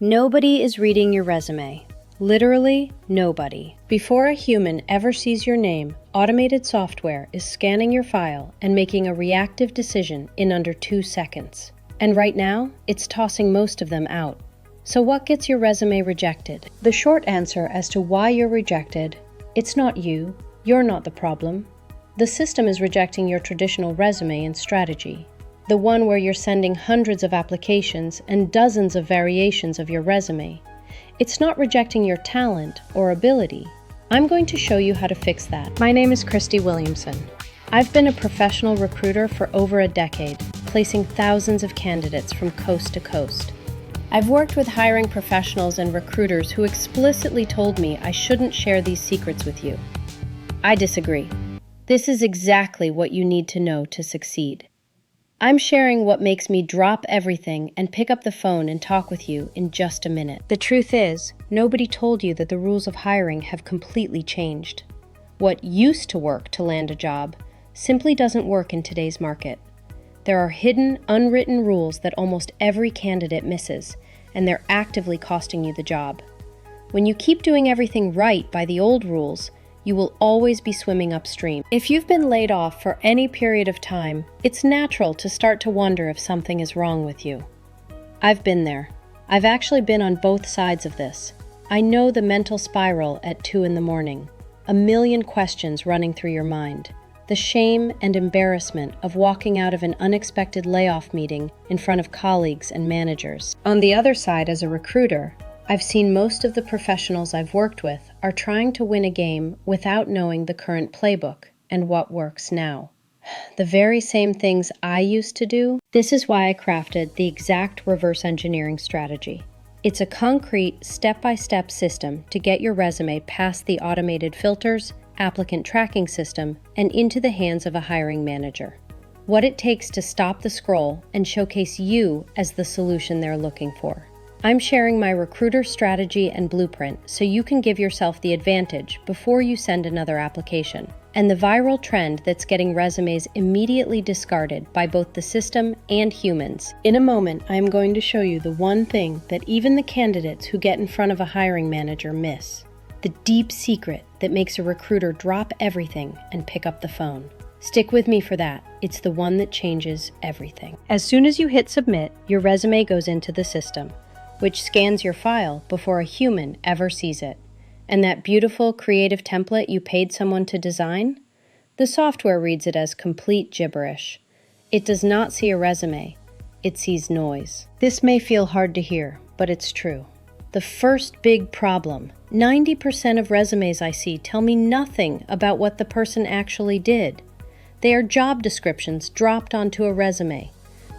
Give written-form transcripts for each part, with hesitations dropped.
Nobody is reading your resume. Literally nobody. Before a human ever sees your name, automated software is scanning your file and making a reactive decision in under 2 seconds. And right now, it's tossing most of them out. So what gets your resume rejected? The short answer as to why you're rejected: it's not you. You're not the problem. The system is rejecting your traditional resume and strategy. The one where you're sending hundreds of applications and dozens of variations of your resume. It's not rejecting your talent or ability. I'm going to show you how to fix that. My name is Christy Williamson. I've been a professional recruiter for over a decade, placing thousands of candidates from coast to coast. I've worked with hiring professionals and recruiters who explicitly told me I shouldn't share these secrets with you. I disagree. This is exactly what you need to know to succeed. I'm sharing what makes me drop everything and pick up the phone and talk with you in just a minute. The truth is, nobody told you that the rules of hiring have completely changed. What used to work to land a job simply doesn't work in today's market. There are hidden, unwritten rules that almost every candidate misses, and they're actively costing you the job. When you keep doing everything right by the old rules, you will always be swimming upstream. If you've been laid off for any period of time, it's natural to start to wonder if something is wrong with you. I've been there. I've actually been on both sides of this. I know the mental spiral at 2 in the morning, a million questions running through your mind, the shame and embarrassment of walking out of an unexpected layoff meeting in front of colleagues and managers. On the other side, as a recruiter, I've seen most of the professionals I've worked with are trying to win a game without knowing the current playbook and what works now. The very same things I used to do. This is why I crafted the exact reverse engineering strategy. It's a concrete, step-by-step system to get your resume past the automated filters, applicant tracking system, and into the hands of a hiring manager. What it takes to stop the scroll and showcase you as the solution they're looking for. I'm sharing my recruiter strategy and blueprint so you can give yourself the advantage before you send another application. And the viral trend that's getting resumes immediately discarded by both the system and humans. In a moment, I'm going to show you the one thing that even the candidates who get in front of a hiring manager miss. The deep secret that makes a recruiter drop everything and pick up the phone. Stick with me for that. It's the one that changes everything. As soon as you hit submit, your resume goes into the system, which scans your file before a human ever sees it. And that beautiful, creative template you paid someone to design? The software reads it as complete gibberish. It does not see a resume. It sees noise. This may feel hard to hear, but it's true. The first big problem: 90% of resumes I see tell me nothing about what the person actually did. They are job descriptions dropped onto a resume.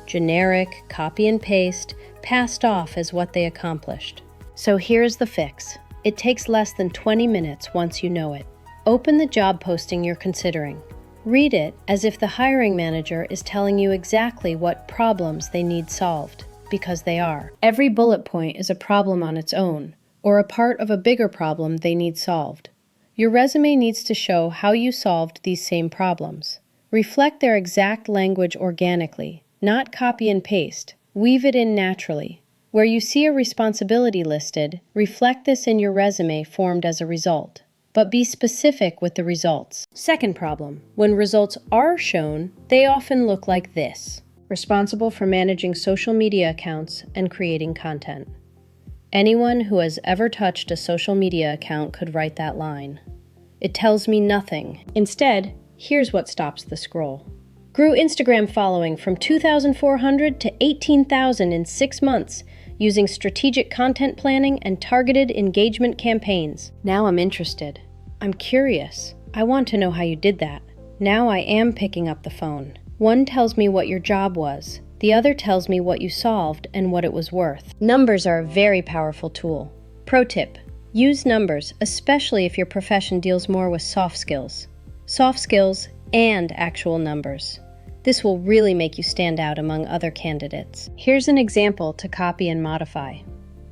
Generic, copy and paste, passed off as what they accomplished. So here's the fix. It takes less than 20 minutes once you know it. Open the job posting you're considering. Read it as if the hiring manager is telling you exactly what problems they need solved, because they are. Every bullet point is a problem on its own, or a part of a bigger problem they need solved. Your resume needs to show how you solved these same problems. Reflect their exact language organically, not copy and paste. Weave it in naturally. Where you see a responsibility listed, reflect this in your resume formed as a result. But be specific with the results. Second problem: when results are shown, they often look like this. Responsible for managing social media accounts and creating content. Anyone who has ever touched a social media account could write that line. It tells me nothing. Instead, here's what stops the scroll. Grew Instagram following from 2,400 to 18,000 in 6 months using strategic content planning and targeted engagement campaigns. Now I'm interested. I'm curious. I want to know how you did that. Now I am picking up the phone. One tells me what your job was. The other tells me what you solved and what it was worth. Numbers are a very powerful tool. Pro tip: use numbers, especially if your profession deals more with soft skills. Soft skills and actual numbers. This will really make you stand out among other candidates. Here's an example to copy and modify.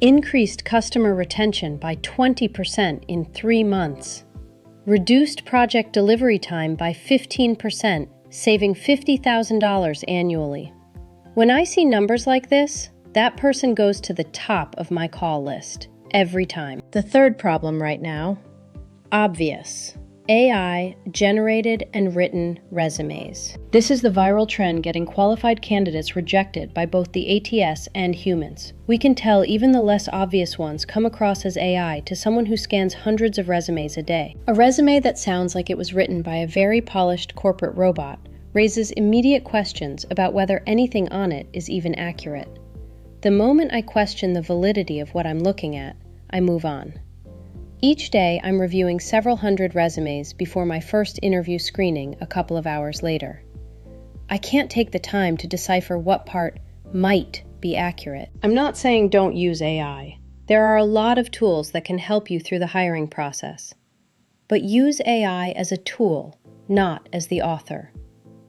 Increased customer retention by 20% in 3 months. Reduced project delivery time by 15%, saving $50,000 annually. When I see numbers like this, That person goes to the top of my call list every time. The third problem right now, obvious. AI generated and written resumes. This is the viral trend getting qualified candidates rejected by both the ATS and humans. We can tell even the less obvious ones come across as AI to someone who scans hundreds of resumes a day. A resume that sounds like it was written by a very polished corporate robot raises immediate questions about whether anything on it is even accurate. The moment I question the validity of what I'm looking at, I move on. Each day, I'm reviewing several hundred resumes before my first interview screening a couple of hours later. I can't take the time to decipher what part might be accurate. I'm not saying don't use AI. There are a lot of tools that can help you through the hiring process. But use AI as a tool, not as the author.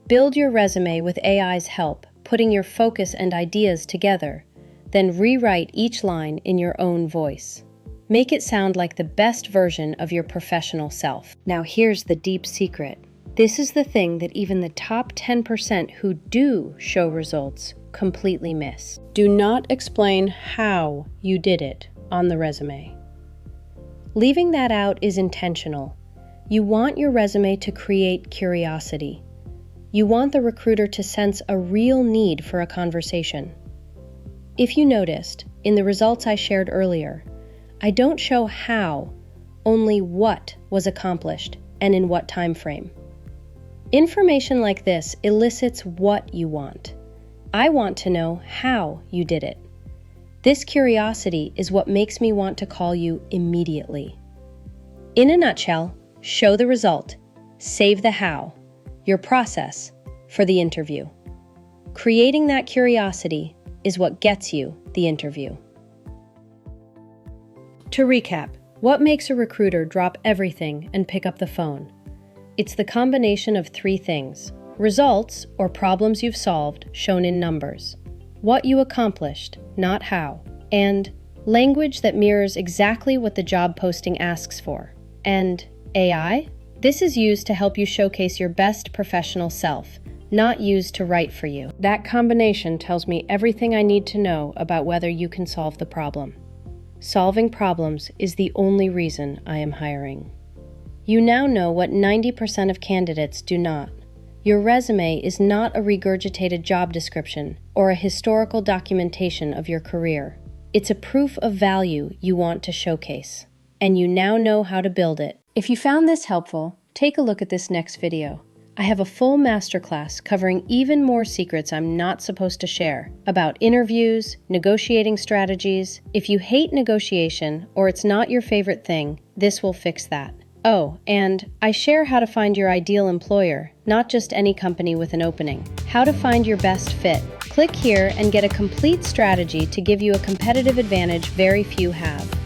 Build your resume with AI's help, putting your focus and ideas together, then rewrite each line in your own voice. Make it sound like the best version of your professional self. Now here's the deep secret. This is the thing that even the top 10% who do show results completely miss. Do not explain how you did it on the resume. Leaving that out is intentional. You want your resume to create curiosity. You want the recruiter to sense a real need for a conversation. If you noticed, in the results I shared earlier, I don't show how, only what was accomplished and in what time frame. Information like this elicits what you want. I want to know how you did it. This curiosity is what makes me want to call you immediately. In a nutshell, show the result, save the how, your process for the interview. Creating that curiosity is what gets you the interview. To recap, what makes a recruiter drop everything and pick up the phone? It's the combination of three things: results, or problems you've solved, shown in numbers; what you accomplished, not how; and language that mirrors exactly what the job posting asks for. And AI? This is used to help you showcase your best professional self, not used to write for you. That combination tells me everything I need to know about whether you can solve the problem. Solving problems is the only reason I am hiring. You now know what 90% of candidates do not. Your resume is not a regurgitated job description or a historical documentation of your career. It's a proof of value you want to showcase, and you now know how to build it. If you found this helpful, take a look at this next video. I have a full masterclass covering even more secrets I'm not supposed to share about interviews, negotiating strategies. If you hate negotiation or it's not your favorite thing, this will fix that. Oh, and I share how to find your ideal employer, not just any company with an opening. How to find your best fit. Click here and get a complete strategy to give you a competitive advantage very few have.